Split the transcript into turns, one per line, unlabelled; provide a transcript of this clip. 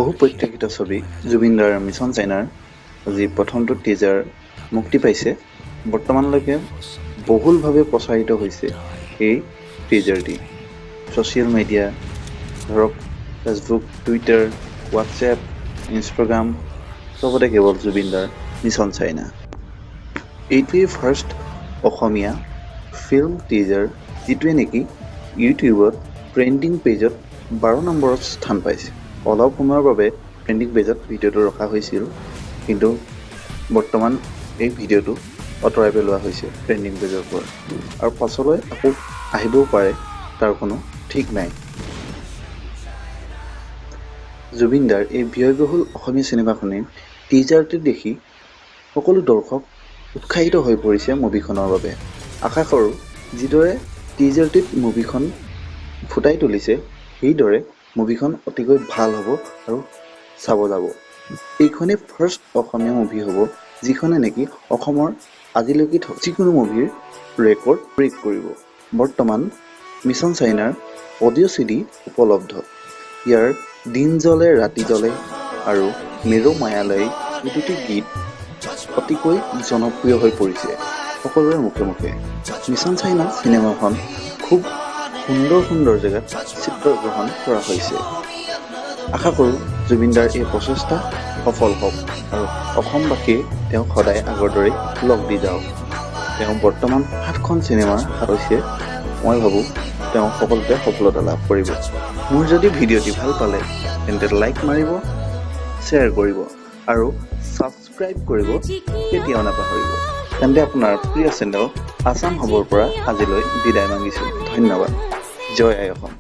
বহু প্ৰত্যাশিত ছবি জুবিন দাৰ মিছন চাইনাৰ আজি প্ৰথমটো টিজাৰ মুক্তি পাইছে। বৰ্তমানলৈকে বহুলভাৱে প্ৰচাৰিত হৈছে এই টিজাৰটি। ছ'চিয়েল মিডিয়া ধৰক ফেচবুক, টুইটাৰ, হোৱাটছএপ, ইনষ্টাগ্ৰাম চবতে কেৱল জুবিন দাৰ মিছন চাইনা। এইটোৱেই ফাৰ্ষ্ট অসমীয়া ফিল্ম টিজাৰ যিটোৱে নেকি ইউটিউবত ট্ৰেণ্ডিং পেজত 12 নম্বৰত স্থান পাইছে। অলপ সময়ৰ বাবে ট্ৰেণ্ডিং পেজত ভিডিঅ'টো ৰখা হৈছিল, কিন্তু বৰ্তমান এই ভিডিঅ'টো আঁতৰাই পেলোৱা হৈছে ট্ৰেণ্ডিং পেজৰ পৰা, আৰু পাছলৈ আকৌ আহিবও পাৰে, তাৰ কোনো ঠিক নাই। জুবিন দাৰ এই ব্যয়বহুল অসমীয়া চিনেমাখনিৰ টিজাৰটো দেখি সকলো দৰ্শক উৎসাহিত হৈ পৰিছে মুভিখনৰ বাবে। আশা কৰোঁ যিদৰে টিজাৰটিত মুভিখন ফুটাই তুলিছে সেইদৰে মুভিখন অতিকৈ ভাল হ'ব আৰু চাব যাব। এইখনেই ফাৰ্ষ্ট অসমীয়া মুভি হ'ব যিখনে নেকি অসমৰ আজিলৈকে যিকোনো মুভিৰ ৰেকৰ্ড ব্ৰেক কৰিব। বৰ্তমান মিছন চাইনাৰ অডিঅ' CD উপলব্ধ। ইয়াৰ দিন জ্বলে ৰাতি জ্বলে আৰু মেৰু মায়ালৈ দুটি গীত অতিকৈ জনপ্ৰিয় হৈ পৰিছে সকলোৰে মুখে মুখে। মিছন চাইনা চিনেমাখন খুব সুন্দৰ জেগাত চিত্ৰগ্ৰহণ কৰা হৈছে। আশা কৰোঁ জুবিন দাৰ এই প্ৰচেষ্টা সফল হওক আৰু অসমবাসীয়ে তেওঁক সদায় আগৰ দৰেই লগ দি যাওক। তেওঁ বৰ্তমান 7খন চিনেমা হৈছে, মই ভাবোঁ তেওঁ সকলোতে সফলতা লাভ কৰিব। মোৰ যদি ভিডিঅ'টি ভাল পালে তেন্তে লাইক মাৰিব, শ্বেয়াৰ কৰিব আৰু ছাবস্ক্ৰাইব কৰিব কেতিয়াও নাপাহৰিব। তেন্তে আপোনাৰ প্ৰিয় চেনেল আছাম হাবৰ পৰা আজিলৈ বিদায় মাগিছোঁ। ধন্যবাদ। জয় আই অসম।